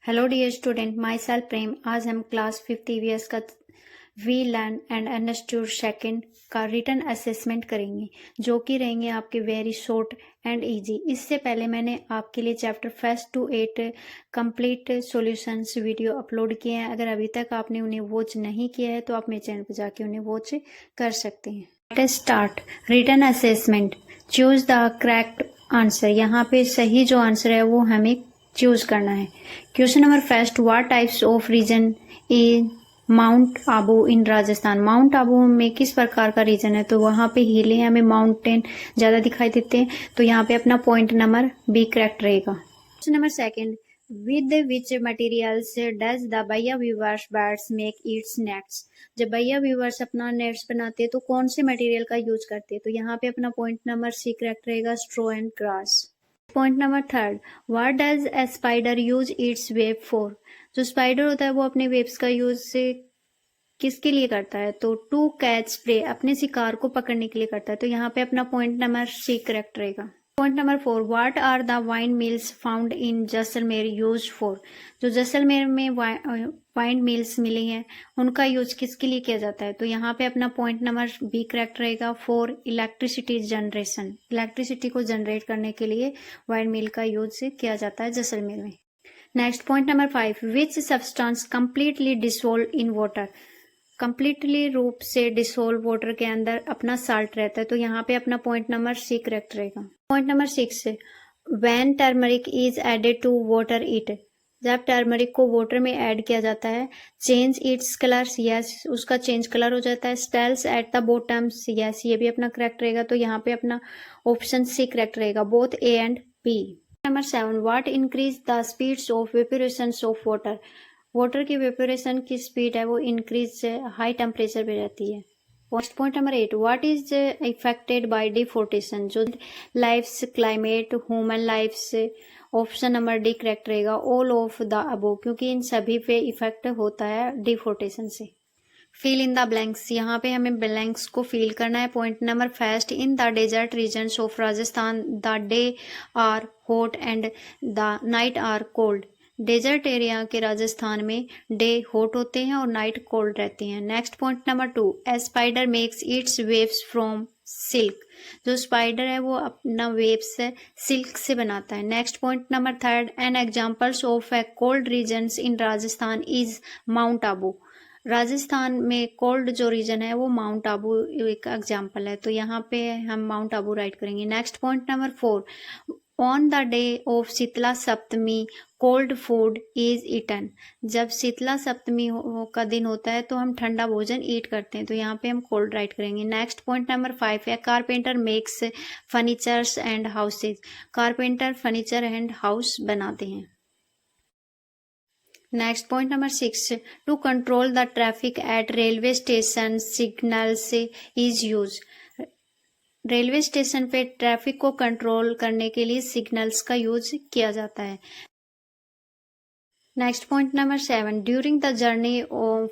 Hello dear student, myself Prem. आज हम class 5 EVS का we learn and understood second का रिटन असेसमेंट करेंगे, जो कि रहेंगे आपके वेरी शॉर्ट एंड इजी। इससे पहले मैंने आपके लिए chapter first to 8 complete solutions video upload किए हैं। अगर अभी तक आपने उन्हें वॉच नहीं किया है तो आप मेरे चैनल पर जाके उन्हें वॉच कर सकते हैं। Let us start written assessment. Choose the correct answer. यहाँ पे सही जो आंसर है वो हमें चूज करना है। Question number first, what types of region in Mount Abu in Rajasthan. Mount Abu में किस प्रकार का रीजन है? तो वहां पे हिलें हमें माउंटेन ज्यादा दिखाई देते हैं, तो यहाँ पे अपना पॉइंट नंबर बी करेक्ट रहेगा। Question number second, with which materials does the baya weavers birds make its nets. जब भैया वीवर्स अपना नेट्स बनाते हैं तो कौन से मटेरियल का यूज करते हैं? तो यहाँ पे अपना पॉइंट नंबर सी करेक्ट रहेगा, straw and grass. Point number third, what does a spider use it's web for. जो स्पाइडर होता है वो अपने वेब्स का यूज से किसके लिए करता है? तो टू कैच प्रे, अपने शिकार को पकड़ने के लिए करता है, तो यहाँ पे अपना पॉइंट नंबर सी करेक्ट रहेगा। Point number 4, what are the windmills found in Jaisalmer use for. जो जैसलमेर में वाइन मिल्स मिली हैं उनका यूज किसके लिए किया जाता है? तो यहाँ पे अपना पॉइंट नंबर बी करेक्ट रहेगा, फॉर इलेक्ट्रिसिटी जनरेशन। इलेक्ट्रिसिटी को जनरेट करने के लिए वाइन मिल का यूज किया जाता है जैसलमेर में। Next point number 5, which substance completely dissolve in water. Completely रूप से डिसोल्व वाटर के अंदर अपना साल्ट रहता है, तो यहाँ पे अपना पॉइंट नंबर सी करेक्ट रहेगा। Point number 6, when turmeric is added to water it. जब टर्मरिक को वाटर में ऐड किया जाता है, चेंज इट्स कलर्स, यस उसका चेंज कलर हो जाता है। Settles at the bottoms, yes ये भी अपना करेक्ट रहेगा, तो यहाँ पे अपना ऑप्शन सी करेक्ट रहेगा, both A and B. Number 7, what increase the speeds of evaporation of water. Water की वेपोरेशन की स्पीड है वो इंक्रीज से हाई टेम्परेचर पे रहती है। Next point number 8, what is affected by deforestation. जो lifes, climate, human lifes, option number D correct रहेगा, ऑल ऑफ द अबो, क्योंकि इन सभी पे इफेक्ट होता है डिफोर्टेशन से। फिल इन द ब्लैंक्स, यहाँ पे हमें ब्लैंक्स को फिल करना है। Point number first, in the desert regions of Rajasthan the day are hot and the night are cold. Desert area के राजस्थान में डे हॉट होते हैं और नाइट कोल्ड रहती हैं। Next point number 2, a spider makes its webs from silk. जो spider है वो अपना वेव्स सिल्क से बनाता है। Next point number 3, an examples of a cold regions in Rajasthan is Mount Abu. Rajasthan में कोल्ड जो रीजन है वो माउंट आबू एक एग्जाम्पल है, तो यहाँ पे हम माउंट आबू राइट करेंगे। Next point number 4, on the day of Sheetala Saptami cold food is eaten. जब शीतला सप्तमी का दिन होता है तो हम ठंडा भोजन ईट करते हैं, तो यहाँ पे हम कोल्ड राइट करेंगे। नेक्स्ट पॉइंट नंबर 5 है, carpenter makes furnitures and houses. Carpenter furniture and house बनाते हैं। Next point number 6, to control the traffic at railway station signals is use. Railway station पे ट्रैफिक को कंट्रोल करने के लिए signals का यूज किया जाता है। Next point number 7, during the journey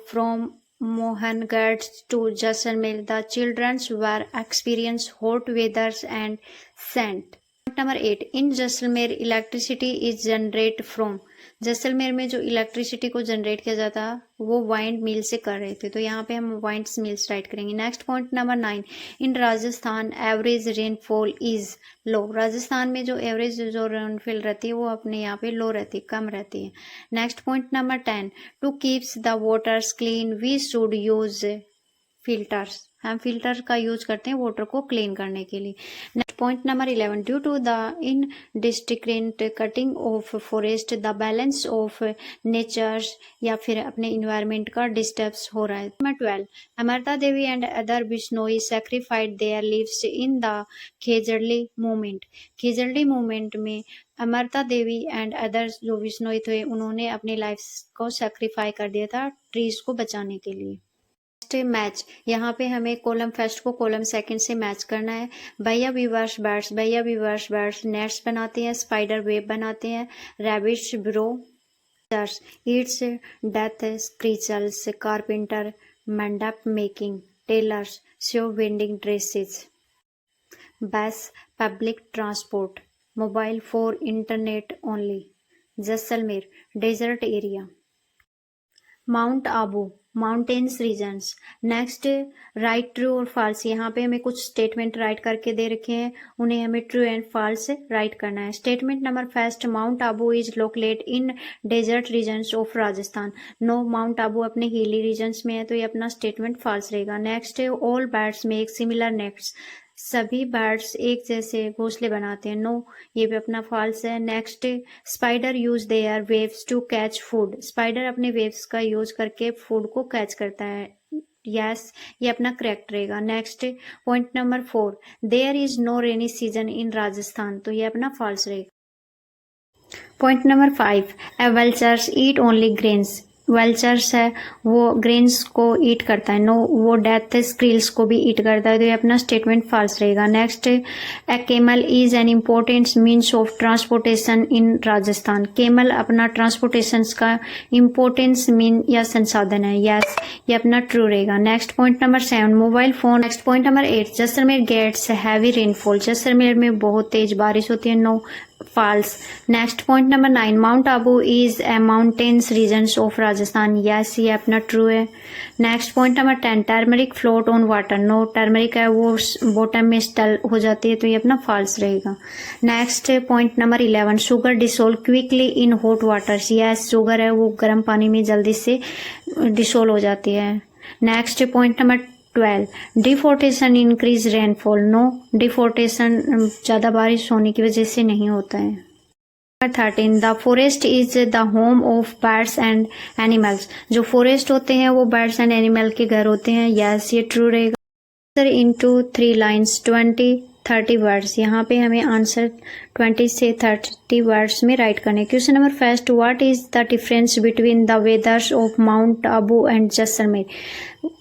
from Mohangarh to Jaisalmer the childrens were experience hot weathers and Saint. Number 8, in Jaisalmer electricity is generate from. Jaisalmer में जो इलेक्ट्रिसिटी को जनरेट किया जाता वो वाइंड मिल से कर रहे थे, तो यहाँ पे हम वाइंड मिल्स राइट करेंगे। Next point number 9, in Rajasthan average rainfall is low. Rajasthan में जो एवरेज जो रेनफॉल रहती है वो अपने यहाँ पे लो रहती है, कम रहती है। Next point number 10, to keeps the waters clean we should use filters. हम फिल्टर का यूज करते हैं वाटर को क्लीन करने के लिए। Next point number 11, due to the indiscriminate cutting of forest the balance of natures, या फिर अपने इन्वायरमेंट का डिस्टर्ब्स हो रहा है। Number 12, Amrita Devi and other Bishnoi sacrificed their lives in the Khejarli movement. Khejarli movement में अमृता देवी एंड अदर्स जो बिश्नोई थे उन्होंने अपनी लाइफ को सैक्रिफाई कर दिया था ट्रीज को बचाने के लिए। मैच, यहाँ पे हमें कॉलम फर्स्ट को कॉलम सेकंड से मैच करना है। भैया वीवर्स बर्ड्स नेट्स बनाते हैं, स्पाइडर वेब बनाते हैं, rabbits burrow eats death creatures, carpenter mandap making, tailors sew wedding dresses, bus public transport, mobile for internet only, Jaisalmer desert area. Mount Abu mountains regions. Next write true और false. यहाँ पे हमें कुछ statement right करके दे रखे हैं, उन्हें हमें ट्रू एंड फॉल्स राइट करना है। Statement number first, mount Abu is located in desert regions of Rajasthan. No, mount Abu अपने हिली रीजन्स में है, तो ये अपना स्टेटमेंट फॉल्स रहेगा। Next, all birds make similar nests. सभी बर्ड्स एक जैसे घोंसले बनाते हैं। नो, ये भी अपना फॉल्स है। Next, spider use their webs to catch food. Spider अपने वेव्स का यूज करके फूड को कैच करता है। यस, ये अपना करेक्ट रहेगा। Next point number 4, there is no rainy season in Rajasthan. तो ये अपना फॉल्स रहेगा। Point number 5, a vultures eat only grains. Vultures है वो ग्रेन्स को ईट करता है। नो, वो डेथ स्क्रिल्स को भी ईट करता है, तो ये अपना स्टेटमेंट फॉल्स रहेगा। Next, a camel is an important means of transportation in Rajasthan. Camel अपना ट्रांसपोर्टेशन का इम्पोर्टेंस मीन या संसाधन है। यस, ये अपना ट्रू रहेगा। Next point number 7, mobile phone. Next point number 8, Jaisalmer gets heavy rainfall. Jaisalmer में बहुत तेज बारिश होती है। No, false. Next point number 9, mount Abu is a mountains regions of Rajasthan. Yes, ये अपना ट्रू है। Next point number 10, turmeric float on water. No, turmeric है वो बॉटम में स्टल हो जाती है, तो ये अपना फॉल्स रहेगा। Next point number 11, sugar dissolve quickly in hot water. Yes, sugar है वो गर्म पानी में जल्दी से डिसोल्व हो जाती है। Next point number 12, deforestation increase rainfall. No, deforestation ज़्यादा बारिश होने की वजह से नहीं होता है। Number 13, the forest is the home of birds and animals. जो फॉरेस्ट होते हैं वो बर्ड्स एंड एनिमल के घर होते हैं। यस, ये ट्रू रहेगा। Into 3 lines 20-30 words. यहाँ पे हमें आंसर 20 से 30 वर्ड्स में राइट करने। Question number first, what is the difference between the weathers of mount Abu and Jaisalmer.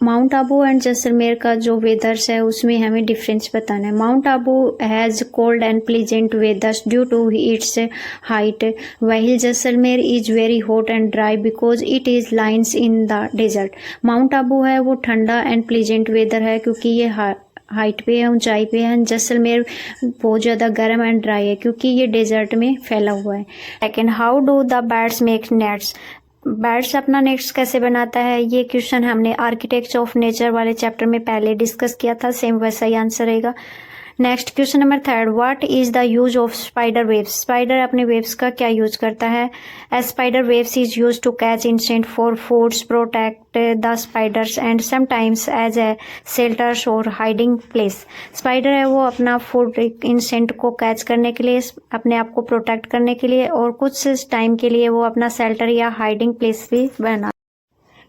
Mount Abu and Jaisalmer का जो वेदर्स है उसमें हमें डिफरेंस बताना है। Mount Abu has cold and pleasant weathers due to its height, while Jaisalmer is very hot and dry because it is lines in the desert. Mount Abu है वो ठंडा एंड प्लीजेंट वेदर है क्योंकि ये हाइट पे है, ऊंचाई पे है। जैसलमेर बहुत ज़्यादा गर्म एंड ड्राई है क्योंकि ये डेजर्ट में फैला हुआ है। Second, how do the birds make nets. Birds अपना नेट्स कैसे बनाता है, ये क्वेश्चन हमने आर्किटेक्चर ऑफ नेचर वाले चैप्टर में पहले डिस्कस किया था, सेम वैसा ही आंसर रहेगा। Next question number 3, what is the use of spider webs. Spider अपने वेव्स का क्या यूज करता है। A spider webs is use to catch insect for foods, protect the spiders and sometimes as a shelters और hiding place. Spider है वो अपना food insect को कैच करने के लिए, अपने आप को प्रोटेक्ट करने के लिए और कुछ टाइम के लिए वो अपना शेल्टर या हाइडिंग प्लेस भी बना।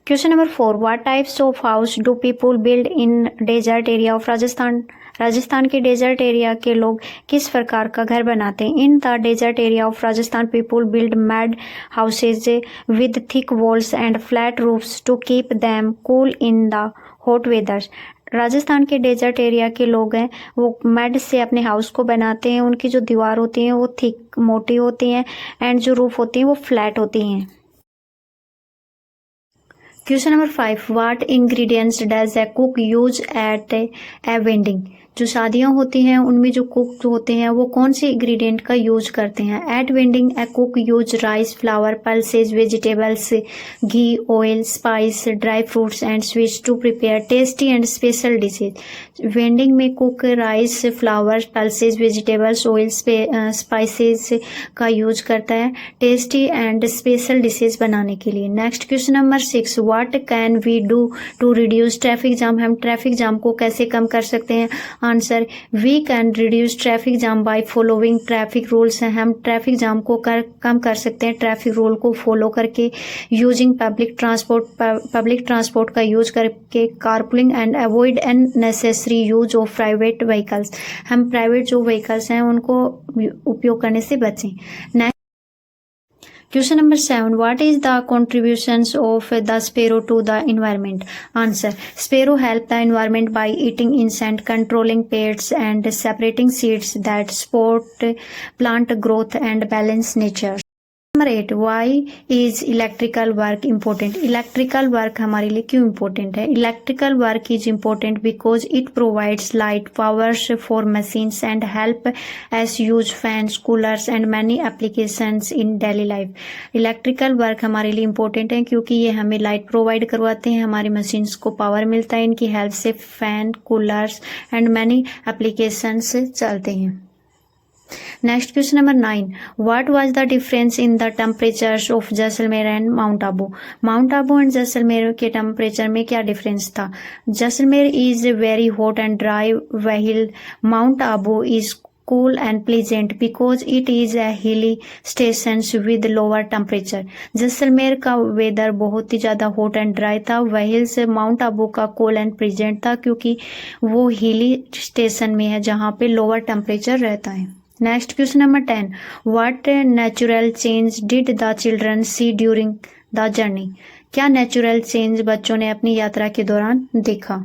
Question number 4, what types of house do people build in desert area of Rajasthan. Rajasthan के डेजर्ट एरिया के लोग किस प्रकार का घर बनाते हैं। In the desert area of Rajasthan people build mud houses with thick walls and flat roofs to keep them cool in the hot weathers. Rajasthan के डेजर्ट एरिया के लोग हैं वो मैड से अपने हाउस को बनाते हैं। उनकी जो दीवार होती हैं वो थिक मोटी होती हैं एंड जो रूफ होती हैं वो फ्लैट होती हैं। Question number 5, what ingredients does a cook use at a wedding. जो शादियां होती हैं उनमें जो कुक होते हैं वो कौन से इंग्रेडिएंट का यूज करते हैं। At wedding a cook use rice, flour, pulses, vegetables, ghee, oil, spice, dry fruits and sweets to prepare tasty and special dishes. Wedding में cook rice, flour, pulses, vegetables, oil, spices का use करता है tasty and special dishes बनाने के लिए। Next question number 6, what can we do to reduce traffic jam. हम traffic jam को कैसे कम कर सकते हैं। Answer, we can reduce traffic jam by following traffic rules. हम ट्रैफिक जाम को कम कर सकते हैं ट्रैफिक रूल को फॉलो करके। यूजिंग पब्लिक ट्रांसपोर्ट का यूज करके, carpooling and avoid unnecessary use of private vehicles. हम प्राइवेट जो व्हीकल्स हैं उनको उपयोग करने से बचें। Question number 7, what is the contributions of the sparrow to the environment. Answer, sparrow help the environment by eating insect, controlling pests and separating seeds that support plant growth and balance nature. Number 8, why is electrical work important. Electrical work हमारे लिए क्यों important है? Electrical work is important because it provides light powers for machines and help us use fans, coolers and many applications in daily life. Electrical work हमारे लिए important है क्योंकि ये हमें लाइट प्रोवाइड करवाते हैं, हमारी मशीन्स को पावर मिलता है, इनकी हेल्प से fan, coolers and many applications चलते हैं। Next question number 9, what was the difference in the temperatures of Jaisalmer and mount Abu. Mount Abu and Jaisalmer के टेम्परेचर में क्या डिफरेंस था? Jaisalmer is very hot and dry wheel mount Abu is cool and pleasant because it is a hilly stations with lower temperature। Jaisalmer का weather बहुत ही ज़्यादा hot and dry था, वहीं से माउंट आबू का कूल एंड प्लीजेंट था क्योंकि वो हिली स्टेशन में है जहाँ पे लोअर टेम्परेचर रहता है। Next question number 10, what natural change did the children see during the journey. क्या नेचुरल चेंज बच्चों ने अपनी यात्रा के दौरान देखा?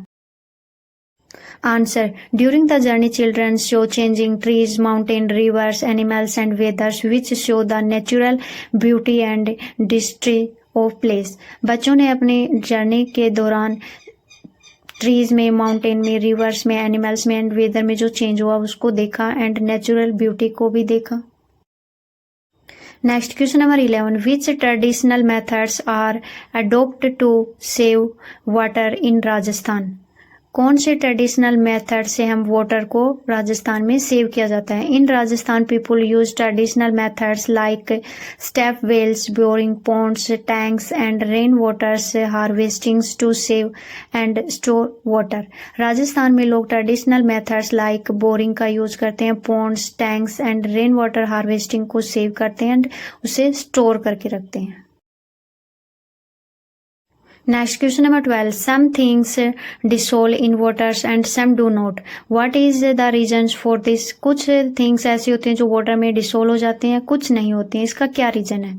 Answer, during the journey children show changing trees, mountain, rivers, animals and weathers which show the natural beauty and history of place। बच्चों ने अपने जर्नी के दौरान ट्रीज में, माउंटेन में, रिवर्स में, एनिमल्स में एंड वेदर में जो चेंज हुआ उसको देखा एंड नेचुरल ब्यूटी को भी देखा। Next question number 11, which traditional methods are adopt to save water in Rajasthan. कौन से ट्रेडिशनल मेथड से हम वाटर को राजस्थान में सेव किया जाता है? In Rajasthan people use traditional methods like step wells, boring ponds, tanks and rain waters harvestings to save and store water. Rajasthan में लोग ट्रेडिशनल मेथड्स लाइक बोरिंग का यूज करते हैं, ponds, tanks and rain water harvesting को save करते हैं and उसे store करके रखते हैं। Next question number 12, some things dissolve in waters and some do not। What is the reasons for this? कुछ things ऐसी होती हैं जो वाटर में डिसोल्व हो जाते हैं, कुछ नहीं होती हैं, इसका क्या रीजन है?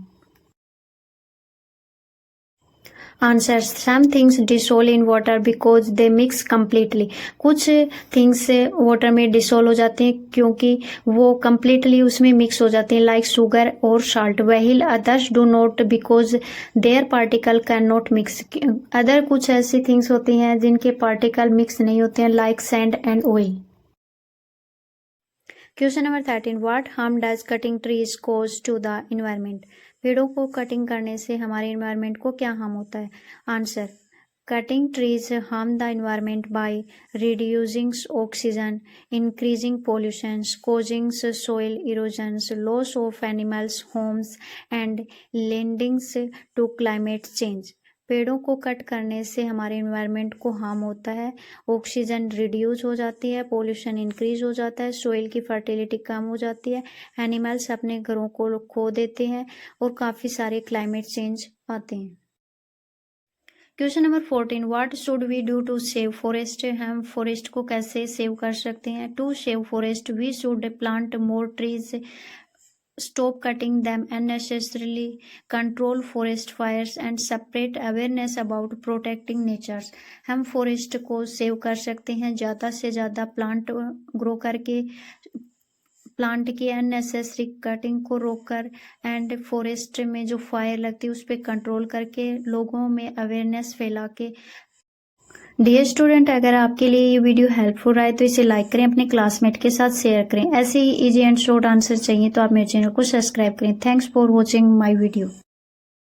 Answer, some things dissolve in water because they mix completely. कुछ थिंग्स वाटर में डिसोल्व हो जाते हैं क्योंकि वो कम्प्लीटली उसमें मिक्स हो जाते हैं, लाइक शुगर और salt. While others do not because their particle can not mix. Other कुछ ऐसी थिंग्स होती हैं जिनके पार्टिकल मिक्स नहीं होते हैं, like sand and oil. Question number 13, what harm does cutting trees cause to the environment. पेड़ों को कटिंग करने से हमारे इन्वायरमेंट को क्या हार्म होता है? Answer, cutting trees harm the environment by reducing oxygen, increasing pollutions, causing soil erosions, loss of animals homes and leadings to climate change. पेड़ों को कट करने से हमारे इन्वायरमेंट को हार्म होता है, ऑक्सीजन रिड्यूस हो जाती है, पोल्यूशन इंक्रीज हो जाता है, सोइल की फर्टिलिटी कम हो जाती है, एनिमल्स अपने घरों को खो देते हैं और काफ़ी सारे क्लाइमेट चेंज आते हैं। Question number 14, what should we do to save forest. हम फॉरेस्ट को कैसे सेव कर सकते हैं? To save forest we should plant more trees, stop cutting them unnecessarily, control forest fires and spread awareness about protecting nature। हम forest को save कर सकते हैं ज़्यादा से ज़्यादा प्लांट ग्रो करके, प्लांट की अननेसेसरी कटिंग को रोककर एंड फॉरेस्ट में जो फायर लगती है उस पर कंट्रोल करके, लोगों में अवेयरनेस फैला के। डियर स्टूडेंट, अगर आपके लिए ये वीडियो हेल्पफुल रहा है तो इसे लाइक करें, अपने क्लासमेट के साथ शेयर करें। ऐसे ही इजी एंड शॉर्ट आंसर चाहिए तो आप मेरे चैनल को सब्सक्राइब करें। Thanks for watching my video.